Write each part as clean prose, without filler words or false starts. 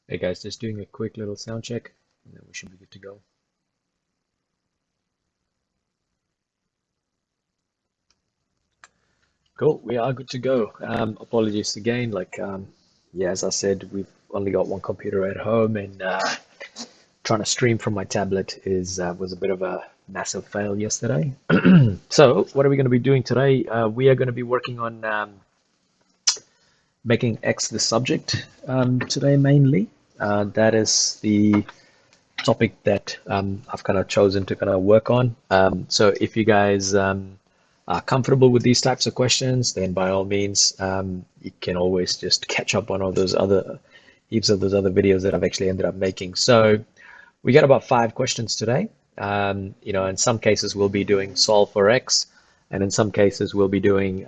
Hey guys, just doing a quick little sound check, and then we should be good to go. Cool, we are good to go. Apologies again, yeah, as I said, we've only got one computer at home, and trying to stream from my tablet is was a bit of a massive fail yesterday. So, what are we going to be doing today? We are going to be working on making X the subject today mainly. That is the topic that I've kind of chosen to kind of work on. So if you guys are comfortable with these types of questions, then by all means, you can always just catch up on all those other heaps of those other videos that I've actually ended up making. So we got about 5 questions today. In some cases we'll be doing solve for X, and in some cases we'll be doing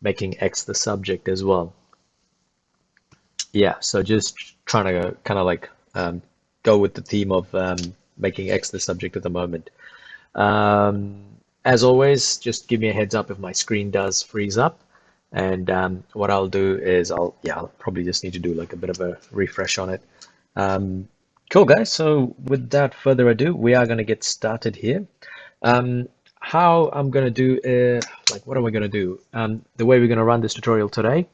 making X the subject as well. Yeah, so just trying to kind of go with the theme of making X the subject at the moment. Um, as always, just give me a heads up if my screen does freeze up. And what I'll do is I'll probably just need to do like a bit of a refresh on it. Um, cool, guys. So without further ado, we are going to get started here. How I'm going to do, what am I going to do? The way we're going to run this tutorial today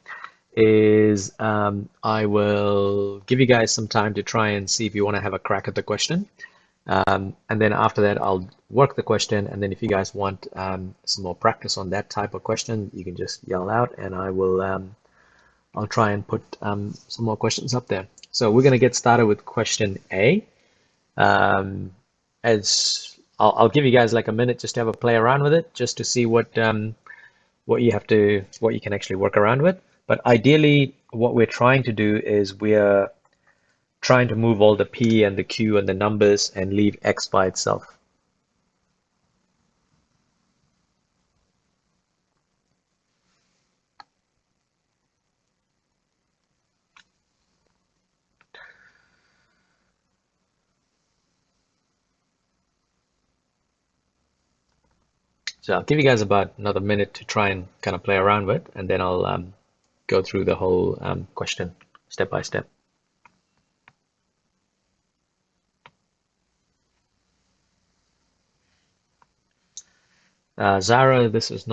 is I will give you guys some time to try and see if you want to have a crack at the question. And then after that, I'll work the question. And then if you guys want some more practice on that type of question, you can just yell out and I'll try and put some more questions up there. So we're going to get started with question A. Um, as I'll give you guys like a minute just to have a play around with it, just to see what you can actually work around with. But ideally, what we're trying to do is we're trying to move all the P and the Q and the numbers and leave X by itself. So I'll give you guys about another minute to try and kind of play around with, and then I'll go through the whole question step by step. Zara, this is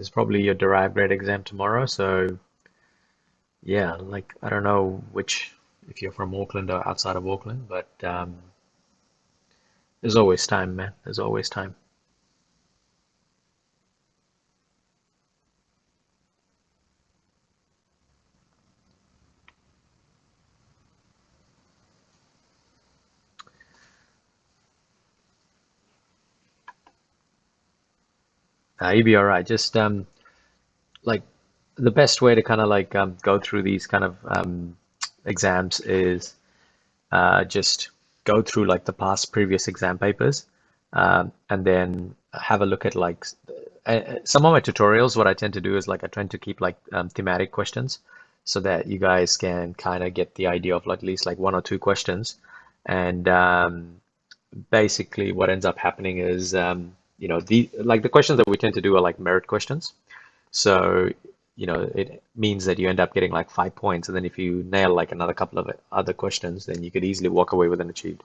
probably your derived grade exam tomorrow. So yeah, like I don't know if you're from Auckland or outside of Auckland, but there's always time, man. There's always time. You'll be all right. Just like the best way to kind of go through these kind of exams is just go through like the past previous exam papers, and then have a look at some of my tutorials. What I tend to do is I tend to keep thematic questions so that you guys can kind of get the idea of at least like 1 or 2 questions. And basically what ends up happening is the questions that we tend to do are like merit questions. So, it means that you end up getting like 5 points. And then if you nail like another couple of other questions, then you could easily walk away with an achieved.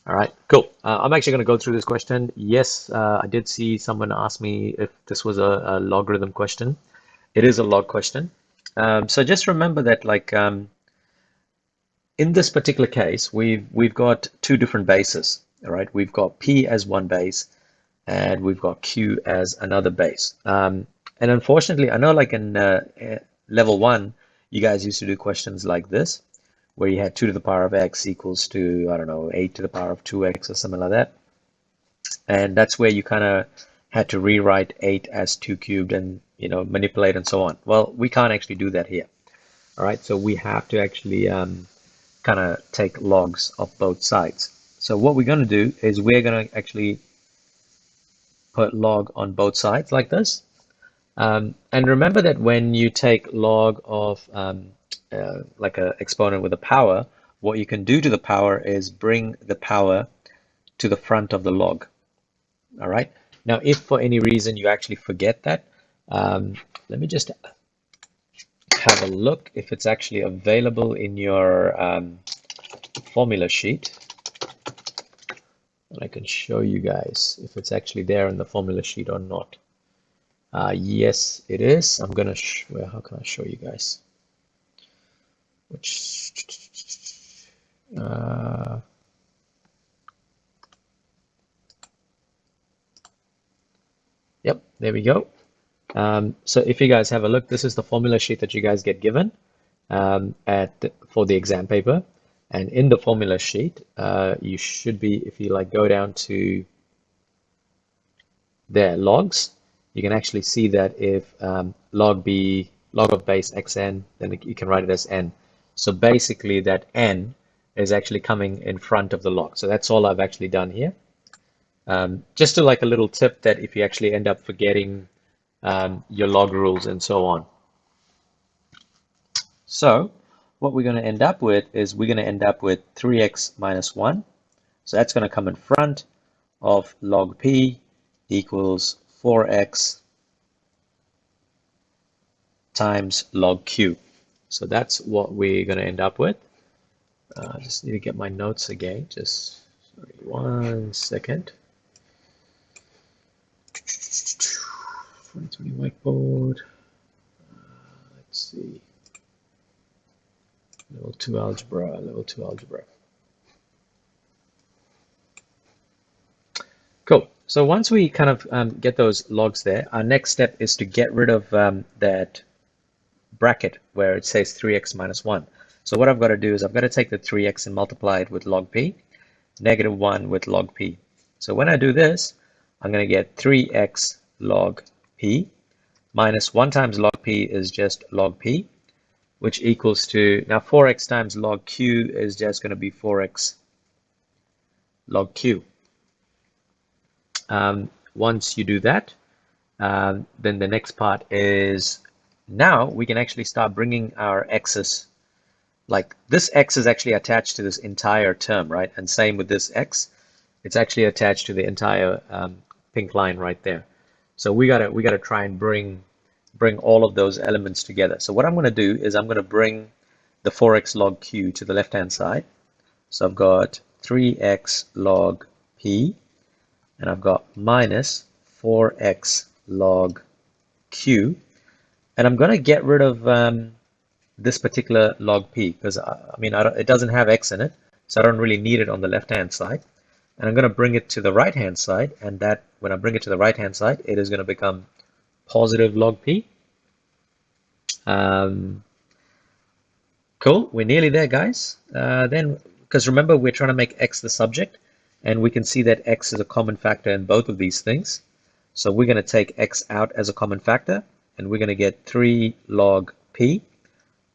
All right, cool. I'm actually going to go through this question. Yes, I did see someone ask me if this was a logarithm question. It is a log question. So just remember that in this particular case, we've got 2 different bases. All right, we've got P as one base and we've got Q as another base. And unfortunately, I know in level 1, you guys used to do questions like this, where you had 2 to the power of x equals to, I don't know, 8 to the power of 2x or something like that. And that's where you kind of had to rewrite 8 as 2 cubed and, manipulate and so on. Well, we can't actually do that here. All right, so we have to actually kind of take logs of both sides. So what we're going to do is we're going to actually put log on both sides like this. And remember that when you take log of like an exponent with a power, what you can do to the power is bring the power to the front of the log. All right. Now, if for any reason you actually forget that, let me just have a look if it's actually available in your formula sheet. And I can show you guys if it's actually there in the formula sheet or not. Yes, it is. I'm gonna, well, how can I show you guys? Which, yep, there we go. So if you guys have a look, this is the formula sheet that you guys get given for the exam paper. And in the formula sheet, you should be, if you like go down to their logs, you can actually see that if log of base xn, then you can write it as n. So basically that n is actually coming in front of the log. So that's all I've actually done here. Just to like a little tip that if you actually end up forgetting your log rules and so on. So what we're going to end up with is we're going to end up with 3x minus 1. So that's going to come in front of log p equals 4x times log q. So that's what we're going to end up with. I just need to get my notes again. Just sorry, 1 second. 2020 whiteboard. Let's see. Level 2 algebra, level 2 algebra. Cool. So once we kind of get those logs there, our next step is to get rid of that bracket where it says 3x minus 1. So what I've got to do is I've got to take the 3x and multiply it with log p, negative 1 with log p. So when I do this, I'm going to get 3x log p minus 1 times log p is just log p, which equals to, now 4x times log q is just going to be 4x log q. Once you do that, then the next part is now we can actually start bringing our x's, like this x is actually attached to this entire term, right? And same with this x, it's actually attached to the entire pink line right there. So we gotta try and bring all of those elements together. So what I'm going to do is I'm going to bring the 4x log q to the left hand side. So I've got 3x log p, and I've got minus 4x log q, and I'm going to get rid of this particular log p because I mean it doesn't have x in it, so I don't really need it on the left hand side. And I'm going to bring it to the right hand side, and that when I bring it to the right hand side, it is going to become positive log p. Cool, we're nearly there, guys. Then, because remember, we're trying to make x the subject, and we can see that x is a common factor in both of these things. So we're going to take x out as a common factor, and we're going to get 3 log p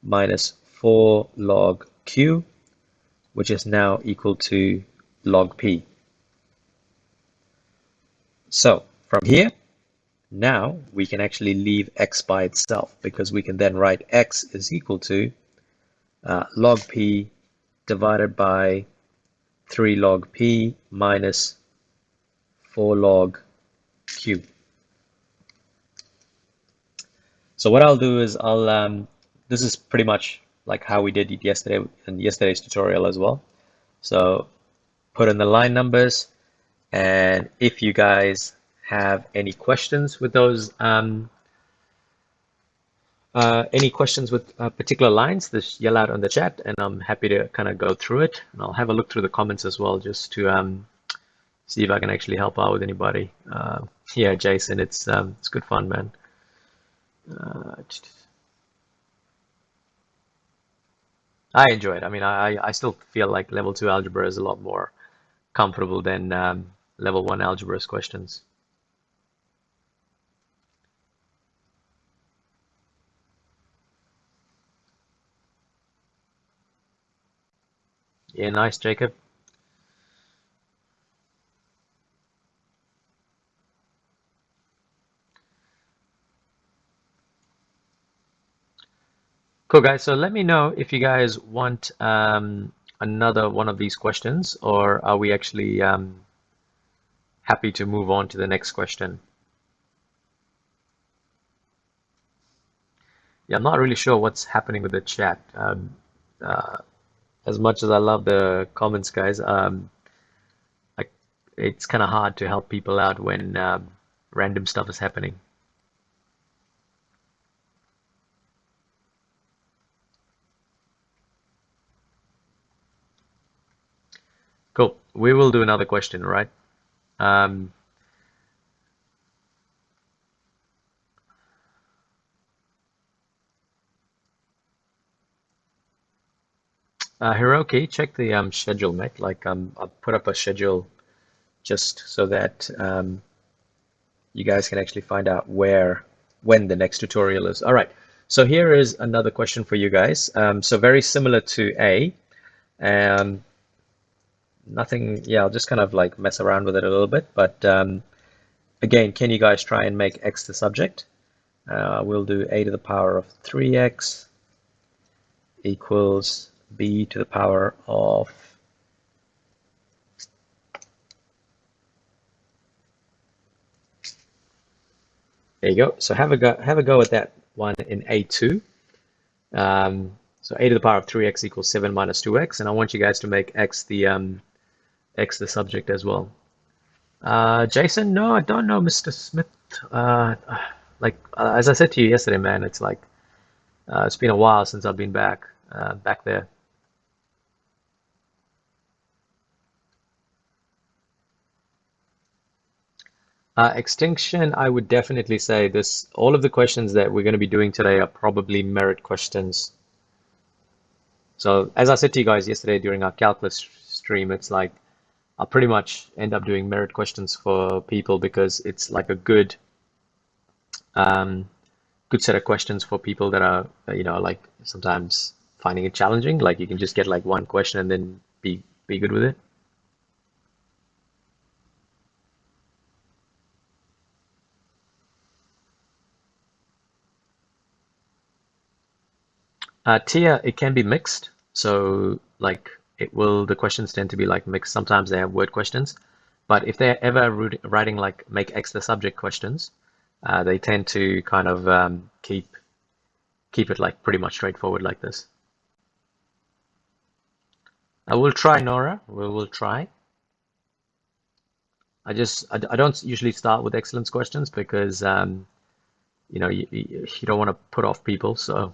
minus 4 log q, which is now equal to log p. So from here, now we can actually leave x by itself because we can then write x is equal to log p divided by 3 log p minus 4 log q. So what I'll do is this is pretty much like how we did it yesterday in yesterday's tutorial as well. So put in the line numbers, and if you guys have any questions with those particular lines, just yell out on the chat and I'm happy to kind of go through it, and I'll have a look through the comments as well just to see if I can actually help out with anybody. Yeah, Jason, it's good fun, man. I enjoy it. I mean, I still feel like level 2 algebra is a lot more comfortable than level 1 algebra's questions. Yeah, nice, Jacob. Cool, guys. So let me know if you guys want another one of these questions, or are we actually happy to move on to the next question? Yeah, I'm not really sure what's happening with the chat. Uh, as much as I love the comments, guys, like it's kind of hard to help people out when random stuff is happening. Cool. We will do another question, right? Um, Hiroki, check the schedule, mate. Like I'll put up a schedule just so that you guys can actually find out when the next tutorial is. All right. So here is another question for you guys. So very similar to A. Um, Nothing, yeah, I'll just kind of like mess around with it a little bit. But again, can you guys try and make x the subject? We'll do a to the power of 3x equals b to the power of, there you go. So have a go at that one in A2. So a to the power of 3x equals 7 minus 2x, and I want you guys to make x the subject as well. Jason, no, I don't know, Mr. Smith. As I said to you yesterday, man, it's like it's been a while since I've been back there. Extinction, I would definitely say this. All of the questions that we're going to be doing today are probably merit questions. So as I said to you guys yesterday during our calculus stream, it's like I'll pretty much end up doing merit questions for people because it's like a um, good set of questions for people that are, like sometimes finding it challenging. Like you can just get like one question and then be good with it. Tia, it can be mixed. So like the questions tend to be like mixed. Sometimes they have word questions, but if they're ever writing like make X the subject questions, they tend to kind of keep it like pretty much straightforward like this. I will try, Nora. We will try. I don't usually start with excellence questions because you don't want to put off people. So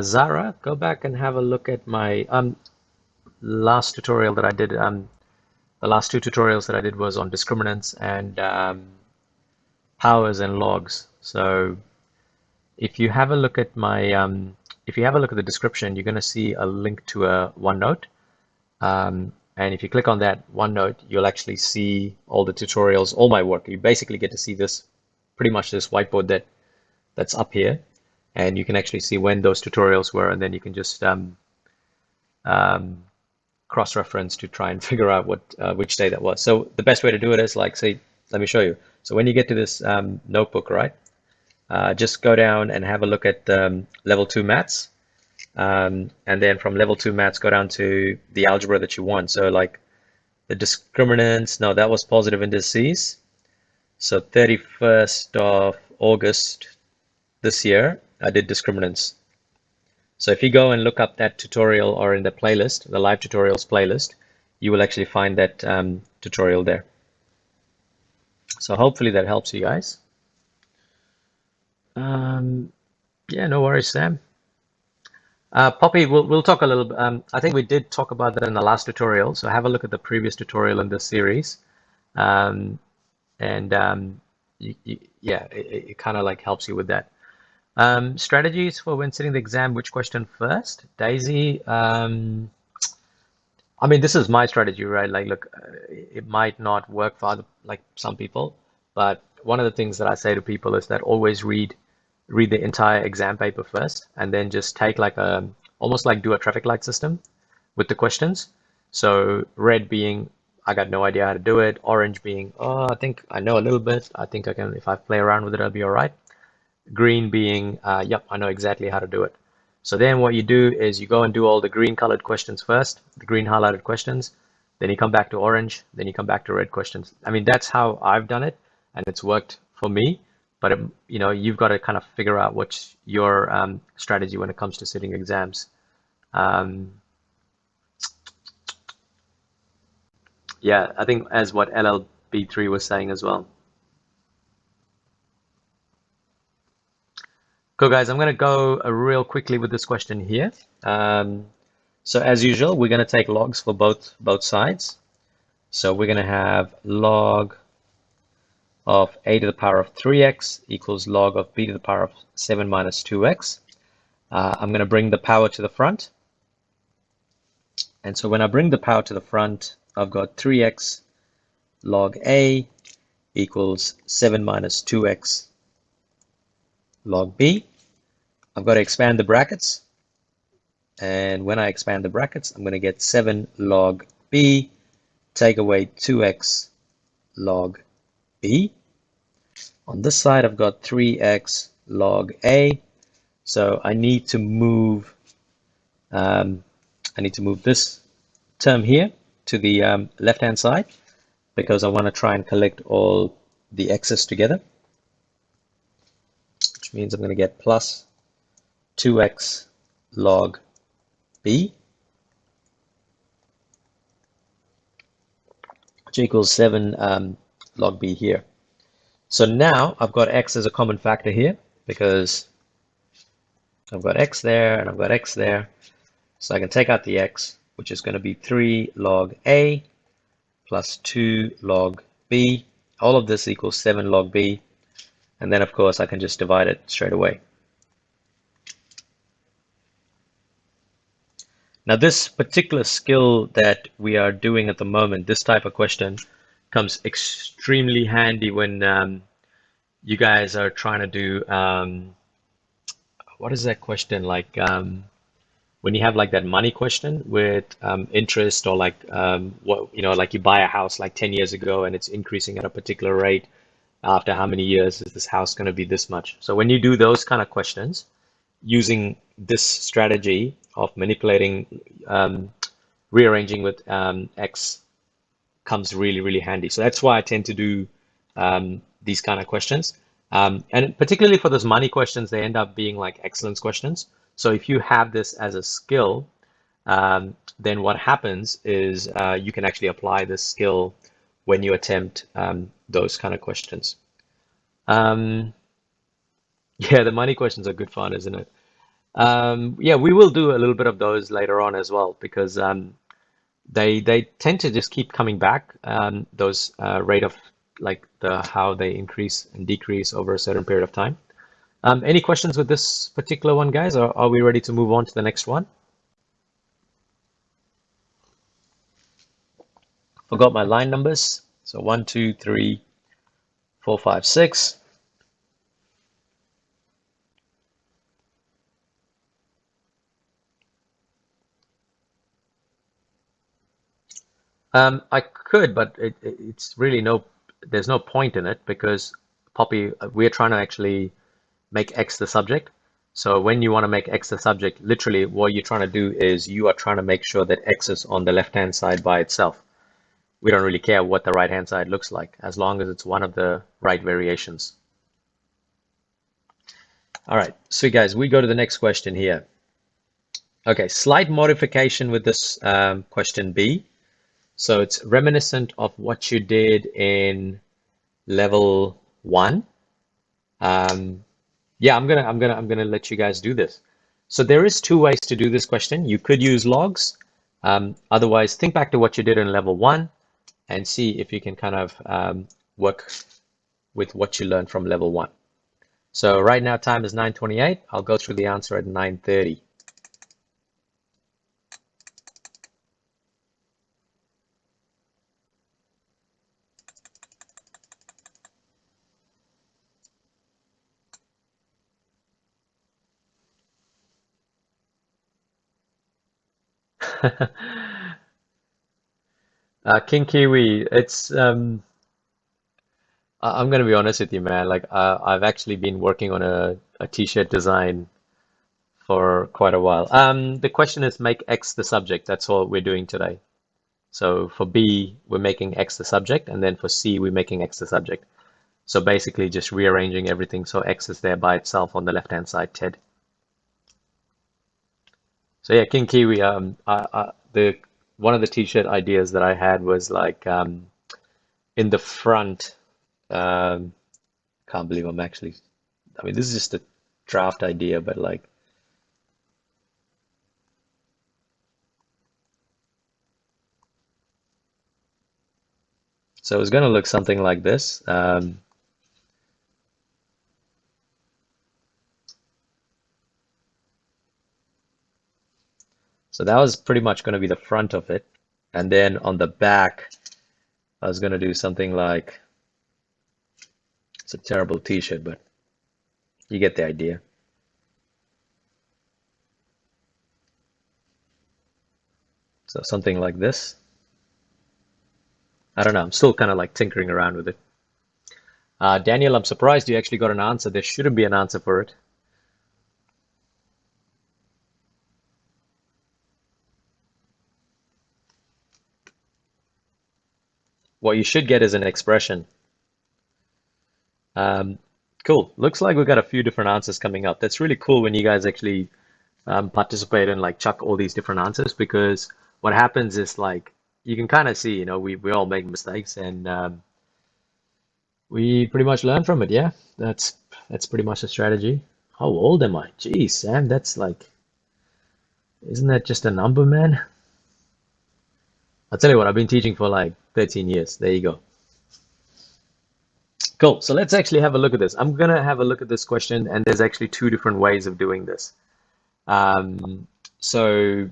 Zara, go back and have a look at my last tutorial that I did. The last two tutorials that I did was on discriminants and powers and logs. So if you have a look at if you have a look at the description, you're going to see a link to a OneNote. And if you click on that OneNote, you'll actually see all the tutorials, all my work. You basically get to see this, pretty much this whiteboard that's up here. And you can actually see when those tutorials were, and then you can just um, cross-reference to try and figure out which day that was. So the best way to do it is like, say, let me show you. So when you get to this notebook, right, just go down and have a look at level 2 maths. And then from level 2 maths, go down to the algebra that you want. So like the discriminants, no, that was positive indices. So 31st of August this year, I did discriminants. So if you go and look up that tutorial or in the playlist, the live tutorials playlist, you will actually find that tutorial there. So hopefully that helps you guys. Yeah, no worries, Sam. Poppy, we'll talk a little bit. I think we did talk about that in the last tutorial. So have a look at the previous tutorial in this series. Um, and yeah, it kind of like helps you with that. Strategies for when sitting the exam, which question first? Daisy, I mean, this is my strategy, right? Like, look, it might not work for like some people, but one of the things that I say to people is that always read the entire exam paper first, and then just take like almost like do a traffic light system with the questions. So red being, I got no idea how to do it. Orange being, oh, I think I know a little bit. I think I can, if I play around with it, I'll be all right. Green being, yep, I know exactly how to do it. So then what you do is you go and do all the green colored questions first, the green highlighted questions. then you come back to orange, then you come back to red questions. I mean, that's how I've done it, and it's worked for me. But you know, you've got to kind of figure out what's your strategy when it comes to sitting exams. Um, yeah, I think as what LLB3 was saying as well. Cool, guys. I'm going to go real quickly with this question here. So as usual, we're going to take logs for both sides. So we're going to have log of a to the power of 3x equals log of b to the power of 7 minus 2x. I'm going to bring the power to the front. And so when I bring the power to the front, I've got 3x log a equals 7 minus 2x log b. I've got to expand the brackets. And when I expand the brackets, I'm going to get 7 log b, take away 2x log b. On this side, I've got 3x log a. So I need to move this term here to the left-hand side because I want to try and collect all the x's together, which means I'm going to get plus 2x log b, which equals 7 log b here. So now I've got x as a common factor here because I've got x there and I've got x there. So I can take out the x, which is going to be 3 log a plus 2 log b. All of this equals 7 log b. And then, of course, I can just divide it straight away. Now, this particular skill that we are doing at the moment, this type of question, comes extremely handy when you guys are trying to do, what is that question like? When you have like that money question with interest or like what, you know, like you buy a house like 10 years ago and it's increasing at a particular rate. After how many years is this house going to be this much? So when you do those kind of questions using this strategy of manipulating, rearranging with x comes really, really handy. So that's why I tend to do these kind of questions. And particularly for those money questions, they end up being like excellence questions. So if you have this as a skill, then what happens is you can actually apply this skill when you attempt those kind of questions. Yeah, the money questions are good fun, isn't it? Yeah, we will do a little bit of those later on as well because they tend to just keep coming back. Those rate of like how they increase and decrease over a certain period of time. Any questions with this particular one, guys? Or are we ready to move on to the next one? Forgot my line numbers. So 1, 2, 3, 4, 5, 6. I could, but it's really there's no point in it because Poppy, we're trying to actually make X the subject. So when you want to make X the subject, literally what you're trying to do is you are trying to make sure that X is on the left-hand side by itself. We don't really care what the right-hand side looks like as long as it's one of the right variations. All right, so guys, we go to the next question here. Okay, slight modification with this question B. So it's reminiscent of what you did in level 1. Yeah, I'm gonna let you guys do this. So there is 2 ways to do this question. You could use logs. Otherwise, think back to what you did in level 1 and see if you can kind of work with what you learned from level 1. So right now time is 9:28. I'll go through the answer at 9:30. King Kiwi, I'm gonna be honest with you, man. Like I've actually been working on a t-shirt design for quite a while. The question is make X the subject. That's all we're doing today. So for B, we're making X the subject, and then for C, we're making X the subject. So basically just rearranging everything so X is there by itself on the left-hand side, TED. So yeah, King Kiwi, the one of the t-shirt ideas that I had was like in the front, um, can't believe I'm actually, I mean, this is just a draft idea, but like, so it's going to look something like this. So that was pretty much going to be the front of it. And then on the back, I was going to do something like, it's a terrible t-shirt, but you get the idea. So something like this. I don't know, I'm still kind of like tinkering around with it. Daniel, I'm surprised you actually got an answer. There shouldn't be an answer for it. What you should get is an expression. Cool. Looks like we've got a few different answers coming up. That's really cool when you guys actually participate and like chuck all these different answers, because what happens is like you can kind of see, you know, we all make mistakes, and we pretty much learn from it. Yeah, that's pretty much the strategy. How old am I? Geez, Sam, that's like, isn't that just a number, man? I'll tell you what, I've been teaching for like 13 years. There you go. Cool. So let's actually have a look at this. I'm gonna have a look at this question, and there's actually two different ways of doing this. Um, so,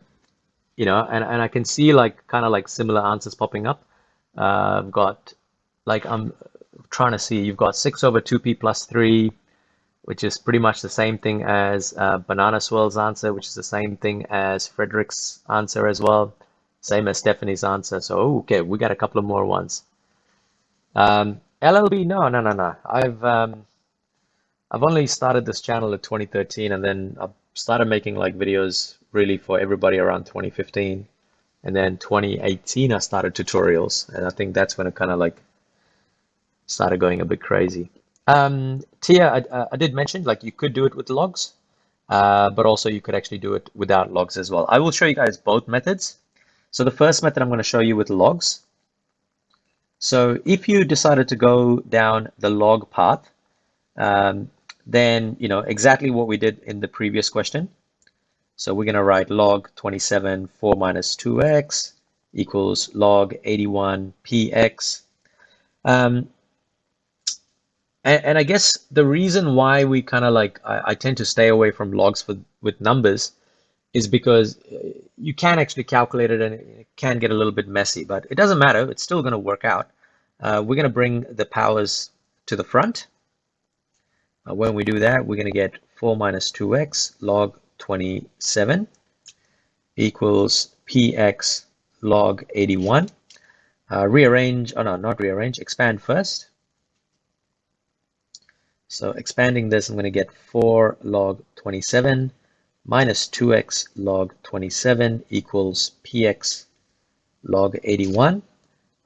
you know, and I can see like kind of like similar answers popping up. I've got like I'm trying to see, you've got 6 over 2p plus 3, which is pretty much the same thing as Banana Swirl's answer, which is the same thing as Frederick's answer as well, same as Stephanie's answer. So, okay, we got a couple of more ones. LLB, no, no, no, no. I've only started this channel in 2013, and then I started making like videos really for everybody around 2015. And then 2018, I started tutorials, and I think that's when it kind of like started going a bit crazy. Tia, I did mention like you could do it with logs, but also you could actually do it without logs as well. I will show you guys both methods. So the first method I'm going to show you with logs. So if you decided to go down the log path, then you know exactly what we did in the previous question. So we're going to write log 27 4 minus 2x equals log 81 px. And I guess the reason why we kind of like I tend to stay away from logs with numbers is because you can actually calculate it, and it can get a little bit messy, but it doesn't matter. It's still going to work out. We're going to bring the powers to the front. When we do that, we're going to get 4 minus 2x log 27 equals px log 81. Rearrange, oh no, not rearrange, expand first. So expanding this, I'm going to get 4 log 27 minus 2x log 27 equals px log 81.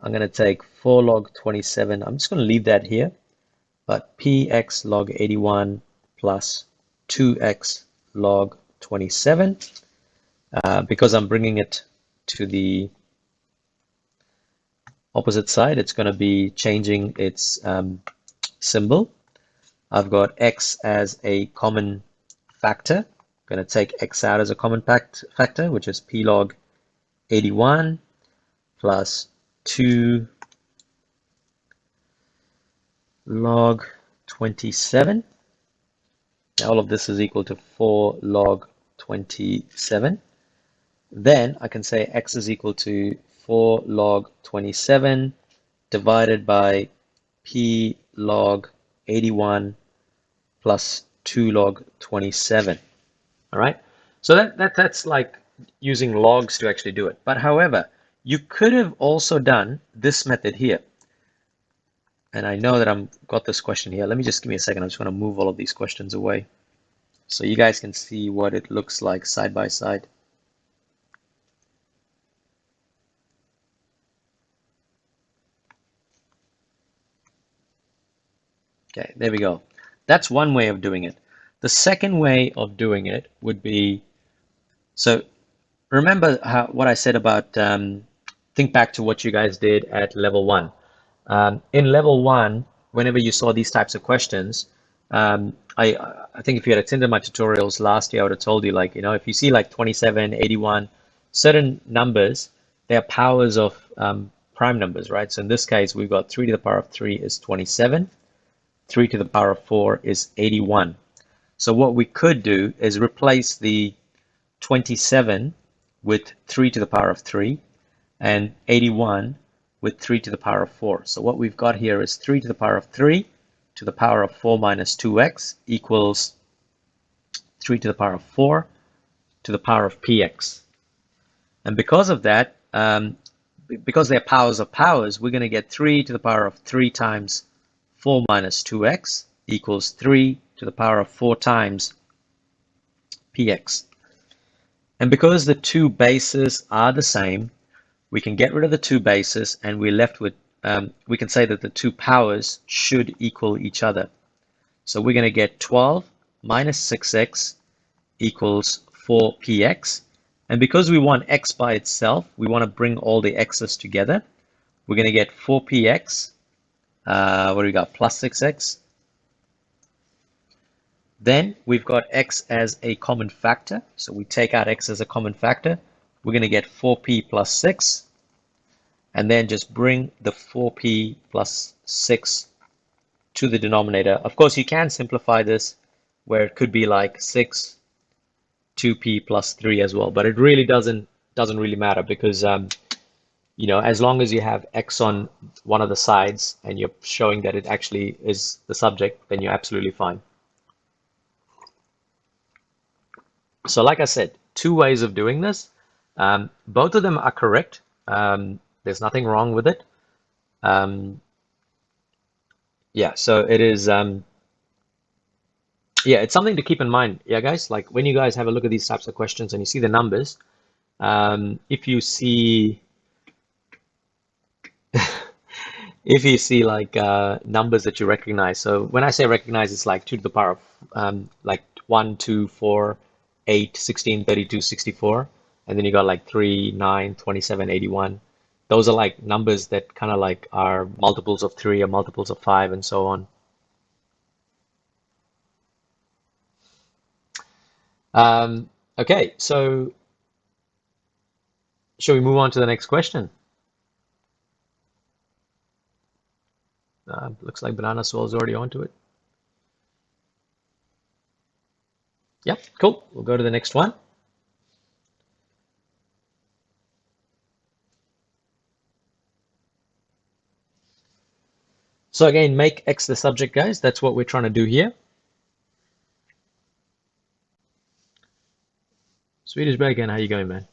I'm going to take 4 log 27. I'm just going to leave that here, but px log 81 plus 2x log 27. Because I'm bringing it to the opposite side, it's going to be changing its symbol. I've got x as a common factor. I'm going to take x out as a common factor, which is p log 81 plus 2 log 27. Now all of this is equal to 4 log 27. Then I can say x is equal to 4 log 27 divided by p log 81 plus 2 log 27. All right, so that's like using logs to actually do it. But however, you could have also done this method here. And I know that I've got this question here. Let me just give me a second. I'm just going to move all of these questions away so you guys can see what it looks like side by side. Okay, there we go. That's one way of doing it. The second way of doing it would be, so remember what I said about, think back to what you guys did at level 1. In level 1, whenever you saw these types of questions, I think if you had attended my tutorials last year, I would have told you, like, if you see like 27, 81, certain numbers, they're powers of prime numbers, right? So in this case, we've got 3 to the power of 3 is 27, 3 to the power of 4 is 81. So what we could do is replace the 27 with 3 to the power of 3 and 81 with 3 to the power of 4. So what we've got here is 3 to the power of 3 to the power of 4 minus 2x equals 3 to the power of 4 to the power of px. And because of that, because they're powers of powers, we're going to get 3 to the power of 3 times 4 minus 2x equals 3 to the power of 4 times px. And because the two bases are the same, we can get rid of the two bases and we're left with, we can say that the two powers should equal each other. So we're going to get 12 minus 6x equals 4px. And because we want x by itself, we want to bring all the x's together. We're going to get 4px, what do we got, plus 6x. Then we've got x as a common factor. So we take out x as a common factor. We're going to get 4p plus 6. And then just bring the 4p plus 6 to the denominator. Of course, you can simplify this where it could be like 6, 2p plus 3 as well. But it really doesn't really matter because, as long as you have x on one of the sides and you're showing that it actually is the subject, then you're absolutely fine. So like I said, two ways of doing this. Both of them are correct. There's nothing wrong with it. Yeah, so it is, yeah, it's something to keep in mind. Yeah, guys, like when you guys have a look at these types of questions and you see the numbers, if you see, if you see like numbers that you recognize. So when I say recognize, it's like 2 to the power of like 1, 2, 4, 8, 16, 32, 64. And then you got like 3, 9, 27, 81. Those are like numbers that kind of like are multiples of 3 or multiples of 5 and so on. Okay, so shall we move on to the next question? Looks like Banana Soul's already onto it. Yep, cool. We'll go to the next one. So again, make x the subject, guys. That's what we're trying to do here. Swedish Bacon, how you going, man?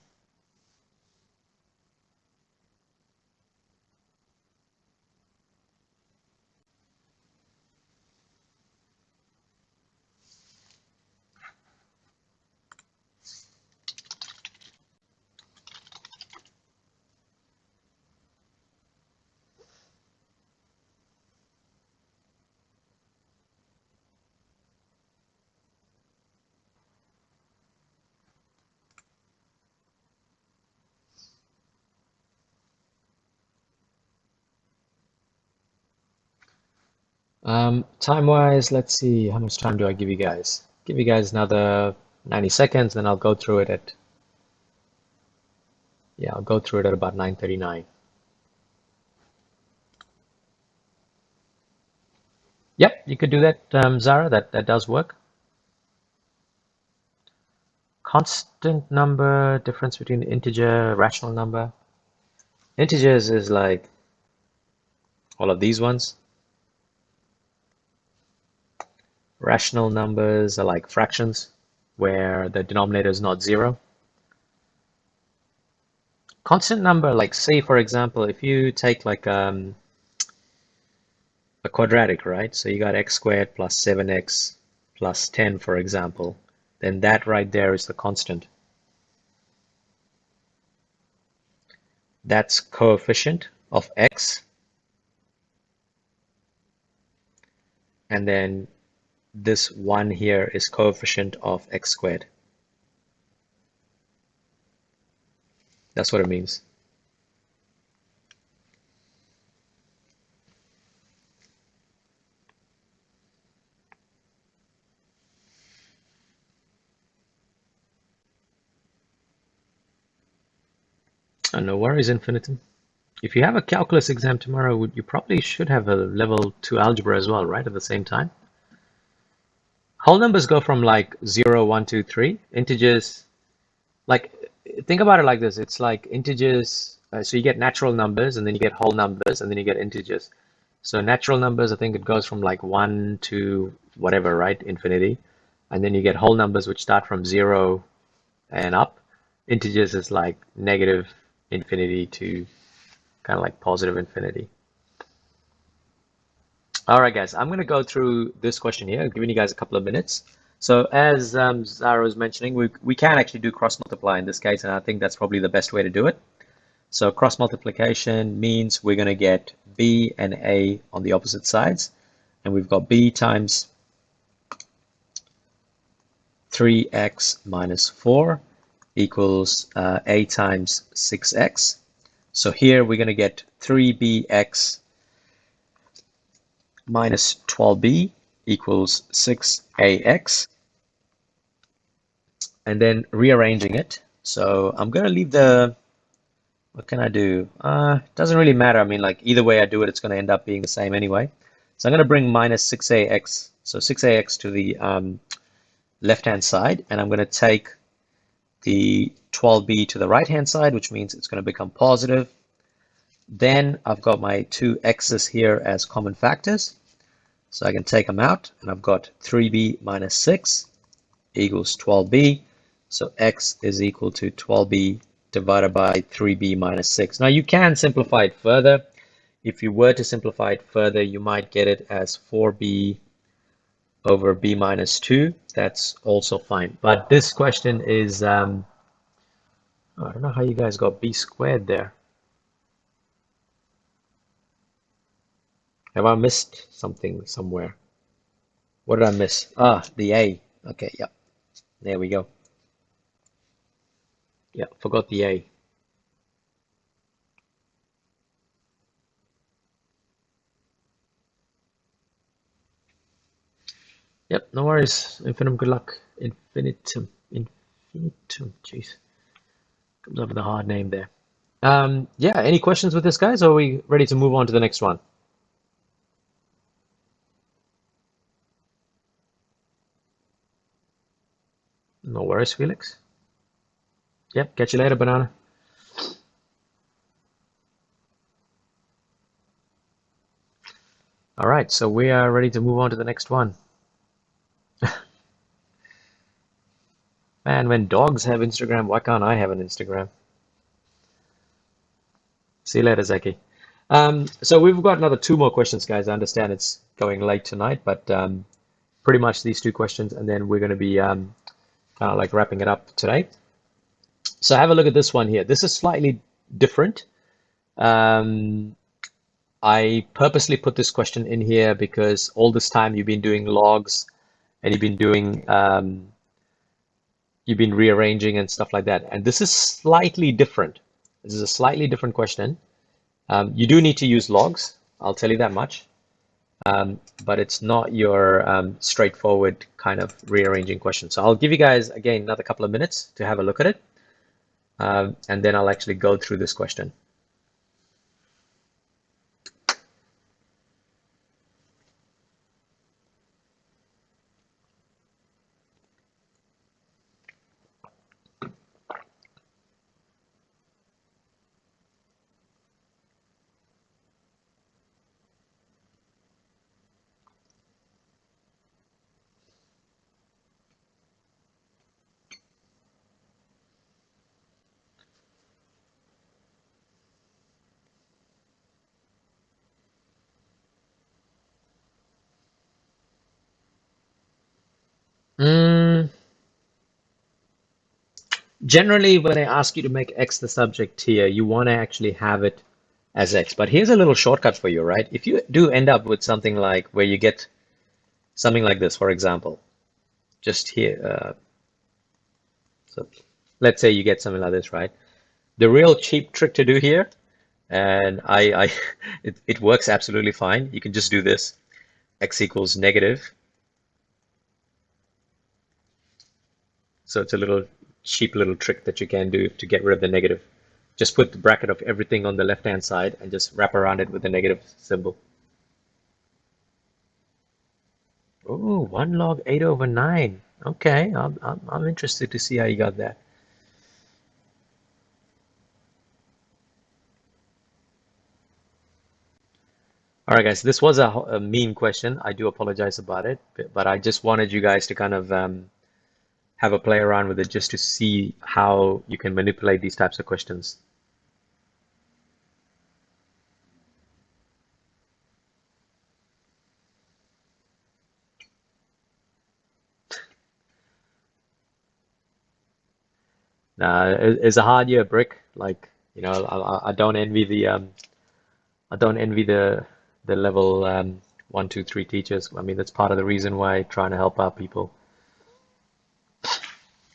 Time-wise, let's see, how much time do I give you guys? Give you guys another 90 seconds, then I'll go through it at, yeah, I'll go through it at about 9:39. Yep, you could do that, Zara. That does work. Constant number, difference between integer, rational number. Integers is like all of these ones. Rational numbers are like fractions, where the denominator is not 0. Constant number, like say for example, if you take like a quadratic, right? So you got x squared plus 7x plus 10, for example, then that right there is the constant. That's coefficient of x. and then this 1 here is coefficient of x squared. That's what it means. And no worries, infinitum. If you have a calculus exam tomorrow, you probably should have a level 2 algebra as well, right, at the same time. Whole numbers go from like 0, 1, 2, 3. Integers, like, think about it like this. It's like integers, so you get natural numbers, and then you get whole numbers, and then you get integers. So natural numbers, I think it goes from like 1 to whatever, right, infinity. And then you get whole numbers, which start from 0 and up. Integers is like negative infinity to kind of like positive infinity. All right, guys, I'm going to go through this question here, giving you guys a couple of minutes. So as Zara was mentioning, we can actually do cross multiply in this case, and I think that's probably the best way to do it. So cross multiplication means we're going to get b and a on the opposite sides, and we've got b times 3x minus 4 equals a times 6x. So here we're going to get 3bx minus 12b equals 6ax. And then rearranging it. So I'm going to leave the, what can I do? Doesn't really matter. I mean, like either way I do it, it's going to end up being the same anyway. So I'm going to bring minus 6ax, so 6ax to the left-hand side, and I'm going to take the 12b to the right-hand side, which means it's going to become positive. Then I've got my two x's here as common factors, so I can take them out, and I've got 3b minus 6 equals 12b, so x is equal to 12b divided by 3b minus 6. Now you can simplify it further. If you were to simplify it further, you might get it as 4b over b minus 2. That's also fine. But this question is, I don't know how you guys got b squared there. Have I missed something somewhere? What did I miss? Ah, the a. Okay, yep. There we go. Yeah, forgot the a. Yep, no worries. Infinitum, good luck. Infinitum. Infinitum. Jeez. Comes up with a hard name there. Yeah, any questions with this, guys? Or are we ready to move on to the next one? No worries, Felix. Yep, catch you later, banana. All right, so we are ready to move on to the next one. Man, when dogs have Instagram, why can't I have an Instagram? See you later, Zaki. So we've got another two more questions, guys. I understand it's going late tonight, but pretty much these two questions, and then we're going to be kind of like wrapping it up today. So have a look at this one here. This is slightly different. I purposely put this question in here because all this time you've been doing logs and you've been rearranging and stuff like that. And this is slightly different. This is a slightly different question. You do need to use logs, I'll tell you that much. But it's not your straightforward kind of rearranging question. So I'll give you guys, again, another couple of minutes to have a look at it. And then I'll actually go through this question. Generally, when I ask you to make X the subject here, you want to actually have it as X. But here's a little shortcut for you, right? If you do end up with something like where you get Something like this, for example, just here. So let's say you get something like this, right? The real cheap trick to do here, and it works absolutely fine. You can just do this. X equals negative. So it's a little cheap little trick that you can do to get rid of the negative. Just put the bracket of everything on the left-hand side and just wrap around it with a negative symbol. Oh, 1 log 8 over 9. Okay, I'm interested to see how you got that. All right, guys, this was a mean question. I do apologize about it, but I just wanted you guys to kind of have a play around with it just to see how you can manipulate these types of questions. It's a hard year, Brick. Like, I don't envy the level 1, 2, 3 teachers. I mean, that's part of the reason why I'm trying to help out people.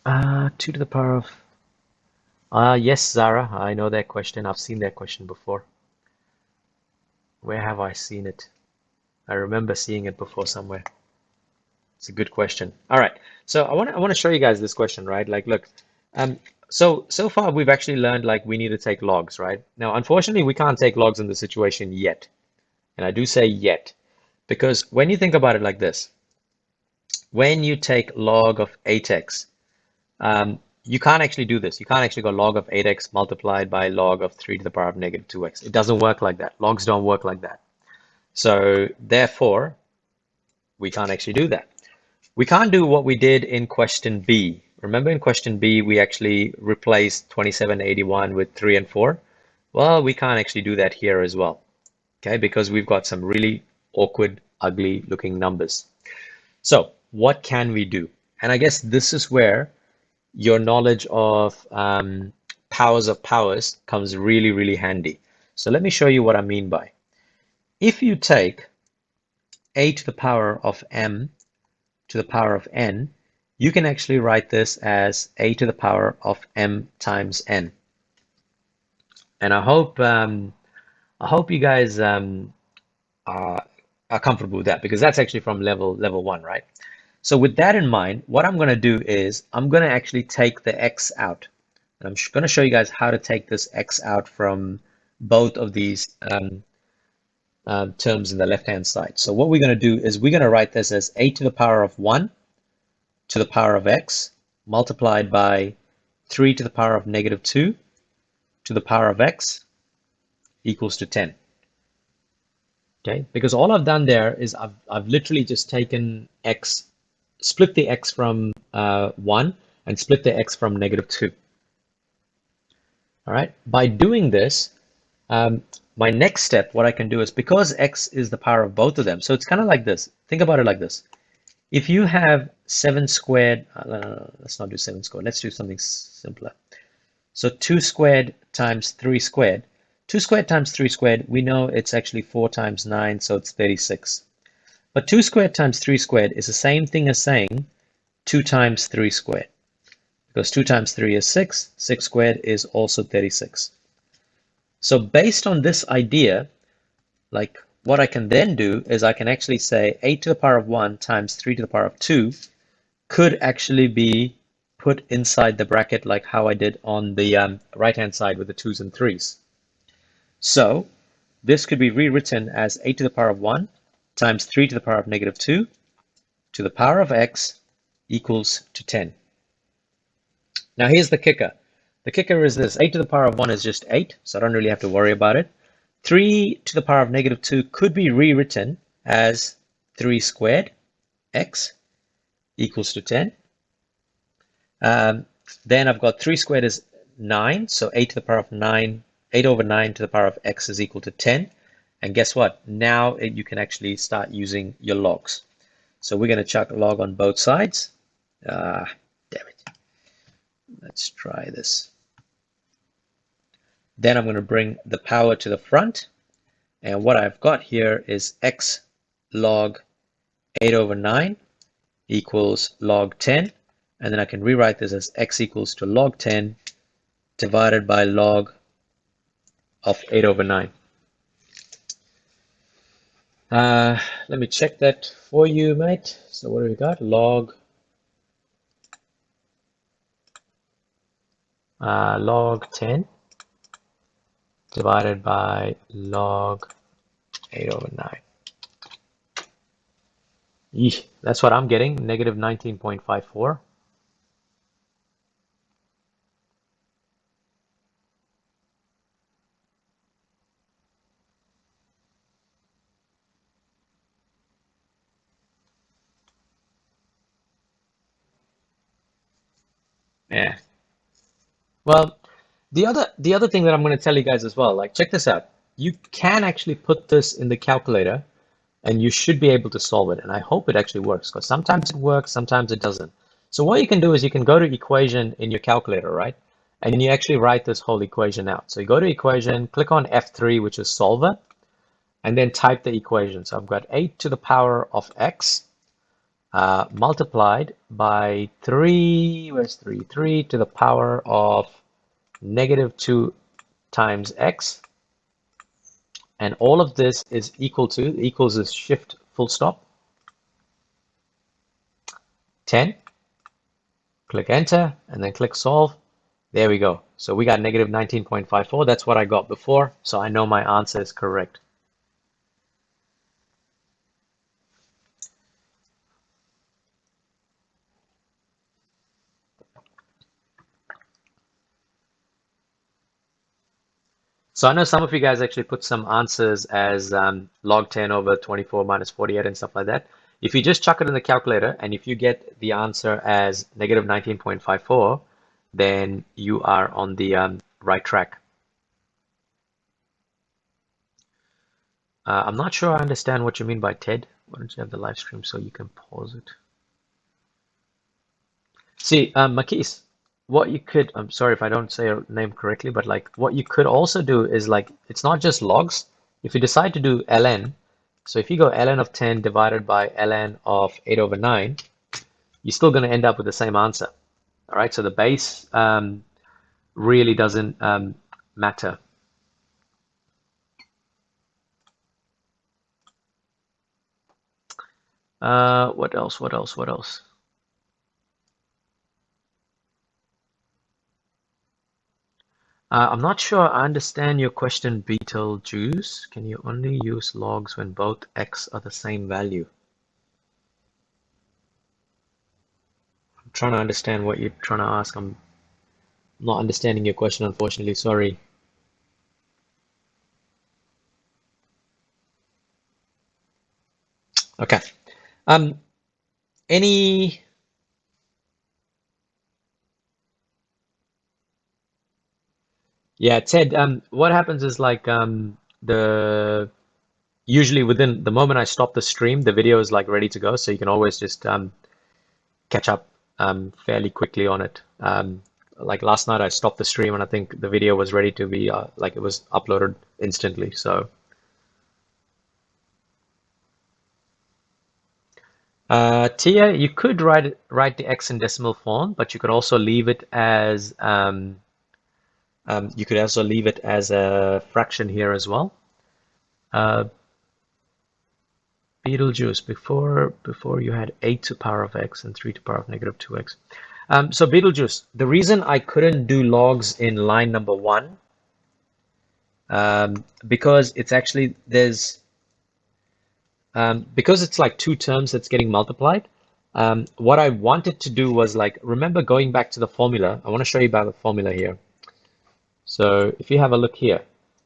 2 to the power of yes, Zara, I know that question. I've seen that question before. Where have I seen it? I remember seeing it before somewhere. It's a good question. All right, so I want to show you guys this question, right? Like, look, so far we've actually learned like we need to take logs, right? Now, unfortunately, we can't take logs in the situation yet, and I do say yet because when you think about it like this, when you take log of 8x, you can't actually do this. You can't actually go log of 8x multiplied by log of 3 to the power of negative 2x. It doesn't work like that. Logs don't work like that. So therefore, we can't actually do that. We can't do what we did in question B. Remember in question B, we actually replaced 2781 with 3 and 4? Well, we can't actually do that here as well, okay? Because we've got some really awkward, ugly looking numbers. So what can we do? And I guess this is where your knowledge of powers of powers comes really, really handy. So let me show you what I mean by. If you take a to the power of m to the power of n, you can actually write this as a to the power of m times n. And I hope you guys are comfortable with that because that's actually from level 1, right? So with that in mind, what I'm going to do is I'm going to actually take the x out. And I'm going to show you guys how to take this x out from both of these terms in the left-hand side. So what we're going to do is we're going to write this as a to the power of 1 to the power of x multiplied by 3 to the power of negative 2 to the power of x equals to 10. Okay, because all I've done there is I've literally just taken x, split the x from 1 and split the x from negative 2. All right, by doing this, my next step, what I can do is because x is the power of both of them, so it's kind of like this. Think about it like this. If you have 7 squared, let's not do 7 squared, let's do something simpler. So 2 squared times 3 squared. 2 squared times 3 squared, we know it's actually 4 times 9, so it's 36. But 2 squared times 3 squared is the same thing as saying 2 times 3 squared. Because 2 times 3 is 6, 6 squared is also 36. So based on this idea, like what I can then do is I can actually say 8 to the power of 1 times 3 to the power of 2 could actually be put inside the bracket like how I did on the right-hand side with the 2's and 3's. So this could be rewritten as 8 to the power of 1 times 3 to the power of negative 2 to the power of x equals to 10. Now here's the kicker. The kicker is this. 8 to the power of 1 is just 8, so I don't really have to worry about it. 3 to the power of negative 2 could be rewritten as 3 squared x equals to 10. Then I've got 3 squared is 9, so 8 to the power of 9, 8 over 9 to the power of x is equal to 10. And guess what? Now you can actually start using your logs. So we're going to chuck log on both sides. Damn it. Let's try this. Then I'm going to bring the power to the front. And what I've got here is x log 8 over 9 equals log 10. And then I can rewrite this as x equals to log 10 divided by log of 8 over 9. Let me check that for you, mate. So what do we got? Log 10 divided by log 8 over 9. Eesh, that's what I'm getting, negative 19.54. Yeah. Well, the other thing that I'm going to tell you guys as well, like check this out. You can actually put this in the calculator and you should be able to solve it. And I hope it actually works because sometimes it works, sometimes it doesn't. So what you can do is you can go to equation in your calculator, right? And you actually write this whole equation out. So you go to equation, click on F3, which is solver, and then type the equation. So I've got 8 to the power of x multiplied by 3, where's 3? 3 to the power of negative 2 times x. And all of this is equal to, equals is shift full stop, 10. Click enter and then click solve. There we go. So we got negative 19.54. That's what I got before. So I know my answer is correct. So I know some of you guys actually put some answers as log 10 over 24 minus 48 and stuff like that. If you just chuck it in the calculator and if you get the answer as negative 19.54, then you are on the right track. I'm not sure I understand what you mean by TED. Why don't you have the live stream so you can pause it? See, Makis, what you could, I'm sorry if I don't say your name correctly, but like what you could also do is like, it's not just logs. If you decide to do ln, so if you go ln of 10 divided by ln of 8 over 9, you're still going to end up with the same answer. All right, so the base really doesn't matter. What else? What else? What else? I'm not sure I understand your question, Beetlejuice. Can you only use logs when both x are the same value? I'm trying to understand what you're trying to ask. I'm not understanding your question, unfortunately. Sorry. Okay. Um, any Yeah, Ted, what happens is like the usually within the moment I stop the stream, the video is like ready to go, so you can always just catch up fairly quickly on it. Like last night I stopped the stream and I think the video was ready to be like it was uploaded instantly. So Tia, you could write the x in decimal form, but you could also leave it as a fraction here as well. Beetlejuice, before you had 8 to the power of x and 3 to the power of negative 2x. So Beetlejuice, the reason I couldn't do logs in line number 1, because it's actually because it's like 2 terms that's getting multiplied. What I wanted to do was like, remember going back to the formula, I want to show you about the formula here. So if you have a look here,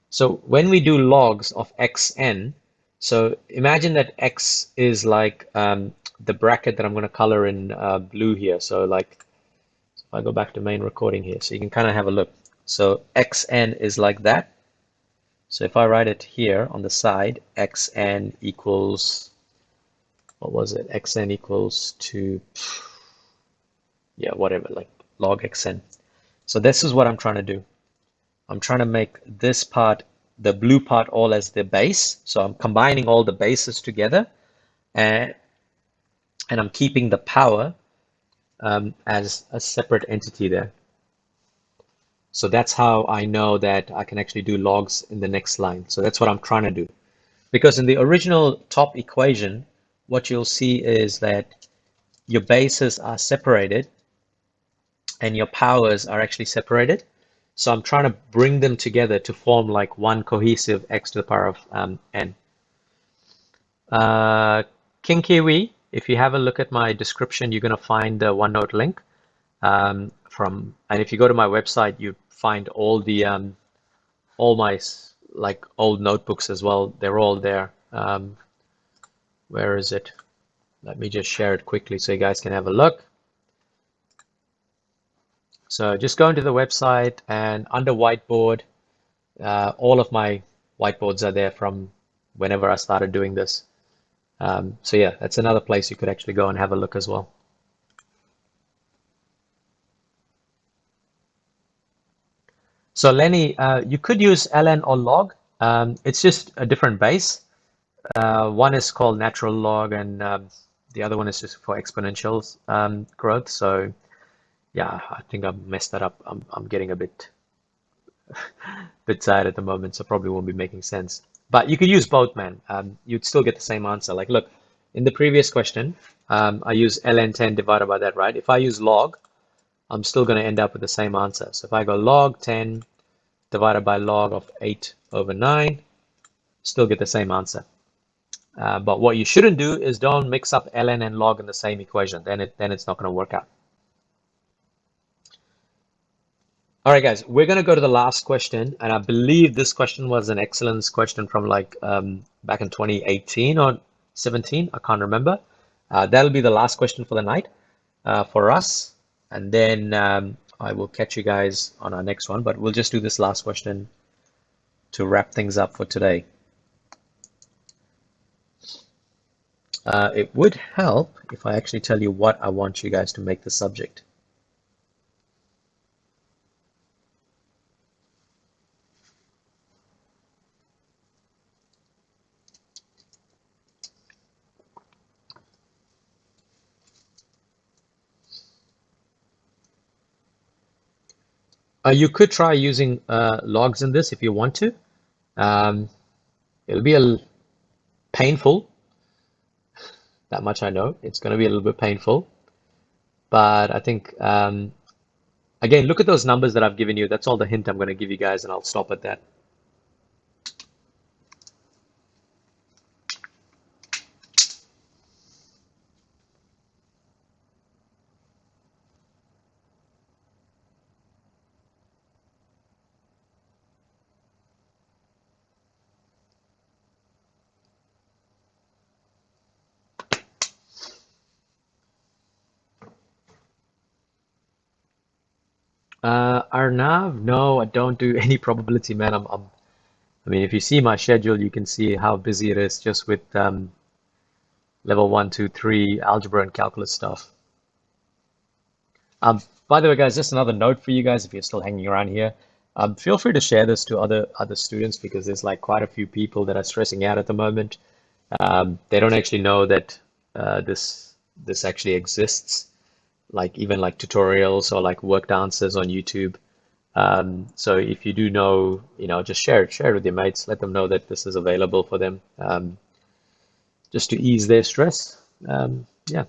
so when we do logs of xn, so imagine that x is like the bracket that I'm going to color in blue here. So like, if I go back to main recording here, so you can kind of have a look. So xn is like that. So if I write it here on the side, xn equals, what was it? Xn equals to, yeah, whatever, like log xn. So this is what I'm trying to do. I'm trying to make this part, the blue part, all as the base. So I'm combining all the bases together. And and I'm keeping the power as a separate entity there. So that's how I know that I can actually do logs in the next line. So that's what I'm trying to do. Because in the original top equation, what you'll see is that your bases are separated and your powers are actually separated. So I'm trying to bring them together to form like one cohesive x to the power of n. King Kiwi, if you have a look at my description, you're going to find the OneNote link and if you go to my website, you find all my like old notebooks as well. They're all there. Where is it? Let me just share it quickly so you guys can have a look. So just go into the website and under whiteboard, all of my whiteboards are there from whenever I started doing this. So yeah, that's another place you could actually go and have a look as well. So Lenny, you could use ln or log. It's just a different base. One is called natural log, and the other one is just for exponential growth. So yeah, I think I messed that up. I'm getting a bit tired at the moment, so probably won't be making sense. But you could use both, man. You'd still get the same answer. Like, look, in the previous question, I use ln 10 divided by that, right? If I use log, I'm still going to end up with the same answer. So if I go log 10 divided by log of 8 over 9, still get the same answer. But what you shouldn't do is don't mix up ln and log in the same equation. Then it's not going to work out. All right, guys, we're going to go to the last question. And I believe this question was an excellence question from like back in 2018 or 17. I can't remember. That'll be the last question for the night for us. And then I will catch you guys on our next one. But we'll just do this last question to wrap things up for today. It would help if I actually tell you what I want you guys to make the subject. You could try using logs in this if you want to. It'll be a painful, that much I know. It's going to be a little bit painful. But I think, again, look at those numbers that I've given you. That's all the hint I'm going to give you guys, and I'll stop at that. Arnav, no, I don't do any probability, man. I mean, if you see my schedule, you can see how busy it is just with level 1, 2, 3 algebra and calculus stuff. By the way, guys, just another note for you guys if you're still hanging around here. Feel free to share this to other students because there's like quite a few people that are stressing out at the moment. They don't actually know that this actually exists, like even like tutorials or like worked answers on YouTube. So if you do know, just share it with your mates. Let them know that this is available for them, just to ease their stress. Yeah.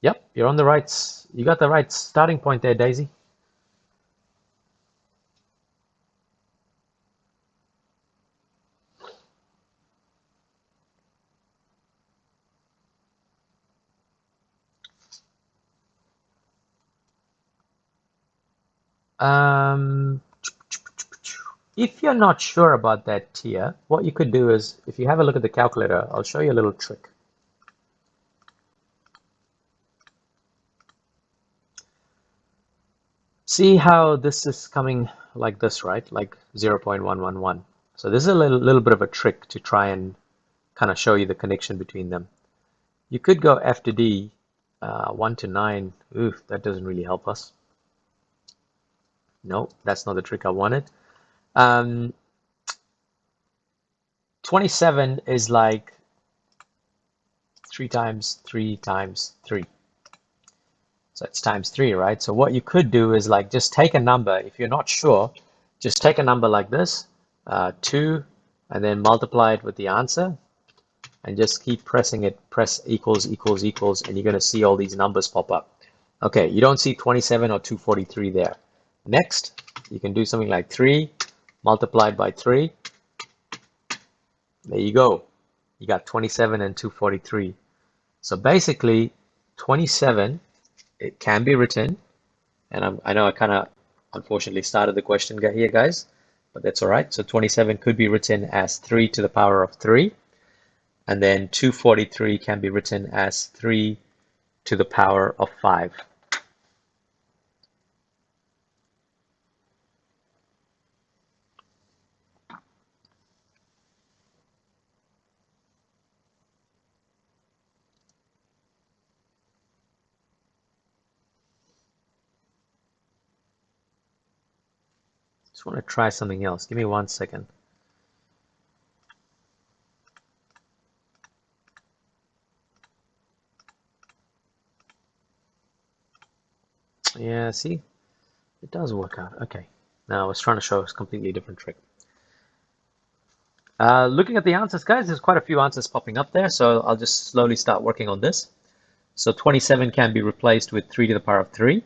Yep, you're on the right. You got the right starting point there, Daisy. If you're not sure about that tier, what you could do is, if you have a look at the calculator, I'll show you a little trick. See how this is coming like this, right? Like 0.111. So this is a little bit of a trick to try and kind of show you the connection between them. You could go F to D 1 to 9. Ooh, that doesn't really help us. No, that's not the trick I wanted. 27 is like 3 times 3 times 3. So it's times 3, right? So what you could do is like just take a number. If you're not sure, just take a number like this, 2, and then multiply it with the answer, and just keep pressing it, press equals, equals, equals, and you're going to see all these numbers pop up. Okay, you don't see 27 or 243 there. Next, you can do something like 3 multiplied by 3. There you go. You got 27 and 243. So basically, 27, it can be written, and I know I kind of unfortunately started the question here, guys, but that's all right. So 27 could be written as 3 to the power of 3. And then 243 can be written as 3 to the power of 5. Just want to try something else. Give me 1 second. Yeah, see? It does work out. Okay. Now I was trying to show a completely different trick. Looking at the answers, guys, there's quite a few answers popping up there, so I'll just slowly start working on this. So 27 can be replaced with 3 to the power of 3,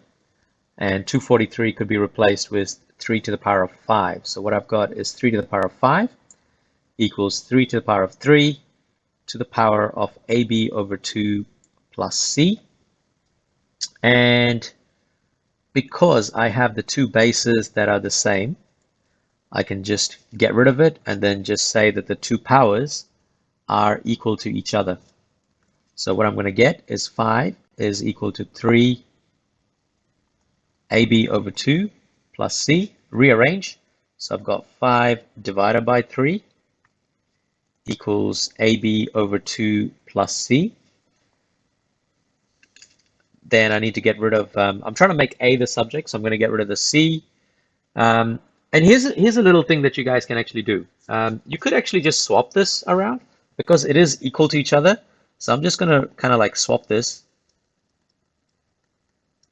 and 243 could be replaced with 3 to the power of 5. So what I've got is 3 to the power of 5 equals 3 to the power of 3 to the power of AB over 2 plus C. And because I have the two bases that are the same, I can just get rid of it and then just say that the two powers are equal to each other. So what I'm going to get is 5 is equal to 3 AB over 2 plus C. Rearrange. So I've got 5 divided by 3 equals AB over 2 plus C. Then I need to get rid of, I'm trying to make A the subject, so I'm going to get rid of the C. And here's a little thing that you guys can actually do. You could actually just swap this around because it is equal to each other. So I'm just going to kind of like swap this.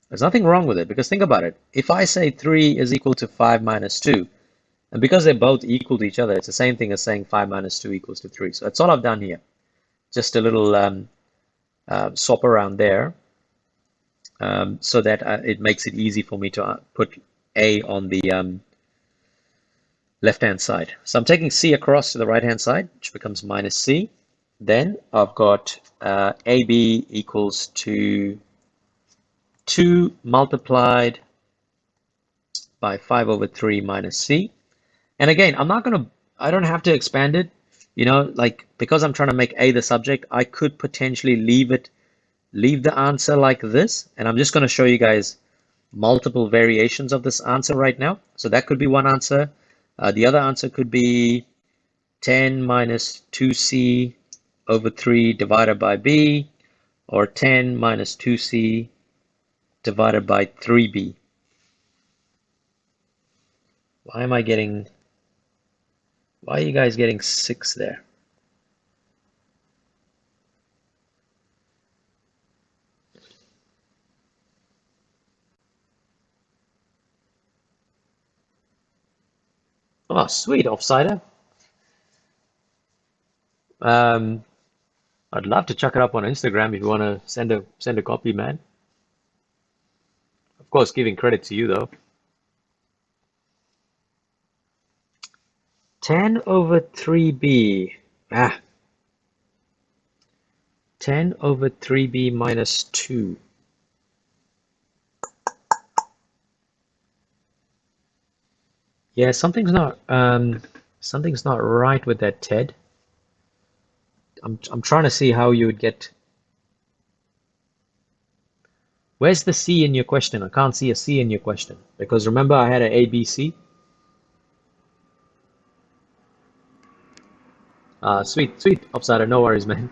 There's nothing wrong with it because think about it. If I say 3 is equal to 5 minus 2, and because they're both equal to each other, it's the same thing as saying 5 minus 2 equals to 3. So that's all I've done here. Just a little swap around there so that it makes it easy for me to put A on the left-hand side. So I'm taking C across to the right-hand side, which becomes minus C. Then I've got AB equals to 2 multiplied by 5 over 3 minus C. And again, I don't have to expand it. You know, like because I'm trying to make A the subject, I could potentially leave the answer like this. And I'm just going to show you guys multiple variations of this answer right now. So that could be one answer. The other answer could be 10 minus 2c over 3 divided by b, or 10 minus 2c divided by 3b. Why are you guys getting 6 there? Oh, sweet, Offsider. I'd love to chuck it up on Instagram if you want to send a copy, man. Of course, giving credit to you though. 10 over 3b. 10 over 3b minus 2. Yeah, something's not right with that, Ted. I'm trying to see how you would get. Where's the C in your question? I can't see a C in your question because remember I had an A, B, C. Sweet, Upsider, no worries, man.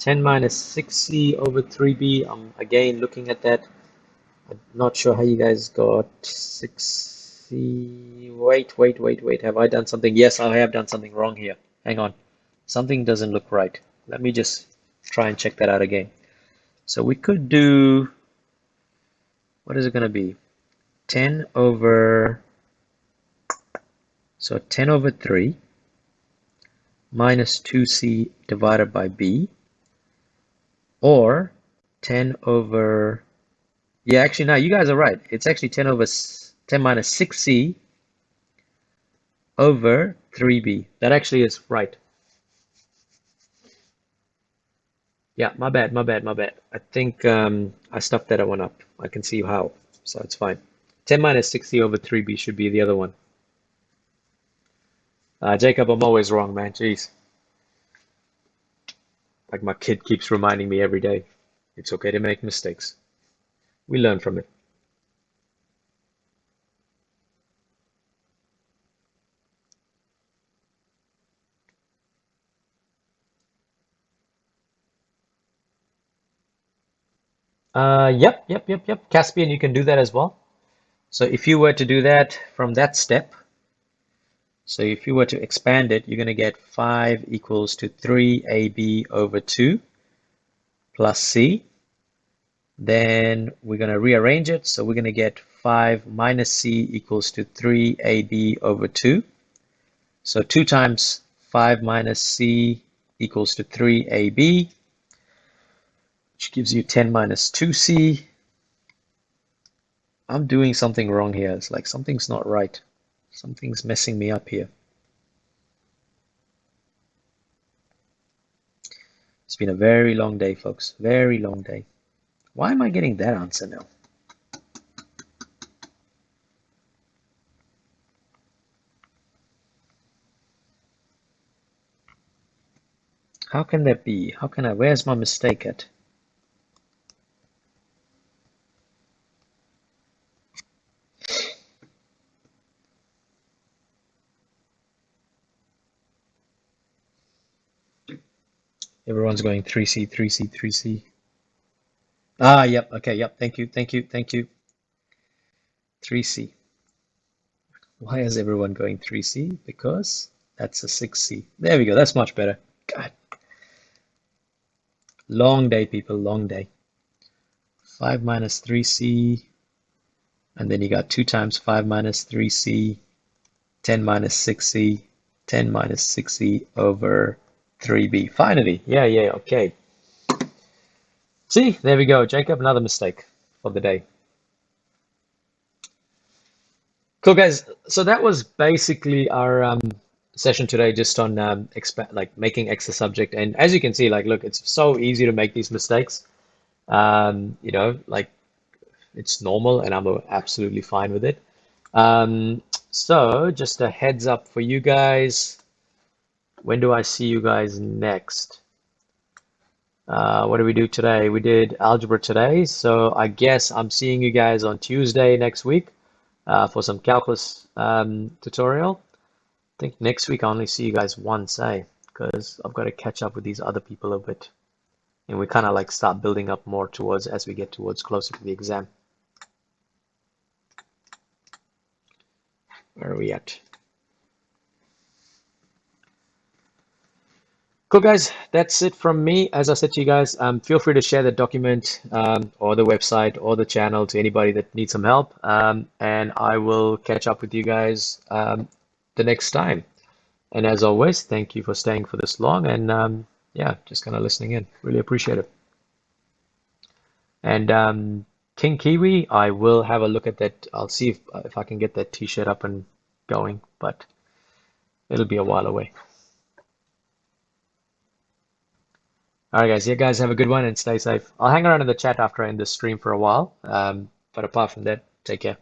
10 minus 6c over 3b. I'm again looking at that. I'm not sure how you guys got 6c. Wait. Have I done something? Yes, I have done something wrong here. Hang on. Something doesn't look right. Let me just try and check that out again. So we could do, what is it going to be? 10 over, so 10 over 3 minus 2c divided by b, or 10 over, yeah, actually, no, you guys are right. It's actually 10 over 10 minus 6c over 3b. That actually is right. Yeah, my bad. I think I stuffed that one up. I can see how, so it's fine. 10 minus 6c over 3b should be the other one. Jacob, I'm always wrong, man. Jeez. Like my kid keeps reminding me every day. It's okay to make mistakes. We learn from it. Yep. Caspian, you can do that as well. So if you were to do that from that step, so if you were to expand it, you're going to get 5 equals to 3ab over 2 plus c. Then we're going to rearrange it. So we're going to get 5 minus c equals to 3ab over 2. So 2 times 5 minus c equals to 3ab, which gives you 10 minus 2c. I'm doing something wrong here. It's like something's not right. Something's messing me up here. It's been a very long day, folks. Very long day. Why am I getting that answer now? How can that be? How can I? Where's my mistake at? Everyone's going 3C, 3C, 3C. Ah, yep. Okay, yep. Thank you. 3C. Why is everyone going 3C? Because that's a 6C. There we go. That's much better. God. Long day, people. Long day. 5 minus 3C. And then you got 2 times 5 minus 3C. 10 minus 6C. 10 minus 6C over 3B. Finally. Yeah, okay. See, there we go, Jacob. Another mistake for the day. Cool, guys. So that was basically our session today, just on like making X a subject. And as you can see, like, look, it's so easy to make these mistakes. Like it's normal, and I'm absolutely fine with it. So just a heads up for you guys. When do I see you guys next? What did we do today? We did algebra today, so I guess I'm seeing you guys on Tuesday next week for some calculus tutorial. I think next week I only see you guys once, because I've got to catch up with these other people a bit, and we kind of like start building up more towards as we get towards closer to the exam. Where are we at? Cool, guys. That's it from me. As I said to you guys, feel free to share the document or the website or the channel to anybody that needs some help. And I will catch up with you guys the next time. And as always, thank you for staying for this long, and yeah, just kind of listening in. Really appreciate it. And King Kiwi, I will have a look at that. I'll see if I can get that t-shirt up and going, but it'll be a while away. All right, guys. You guys have a good one and stay safe. I'll hang around in the chat after I end the stream for a while. But apart from that, take care.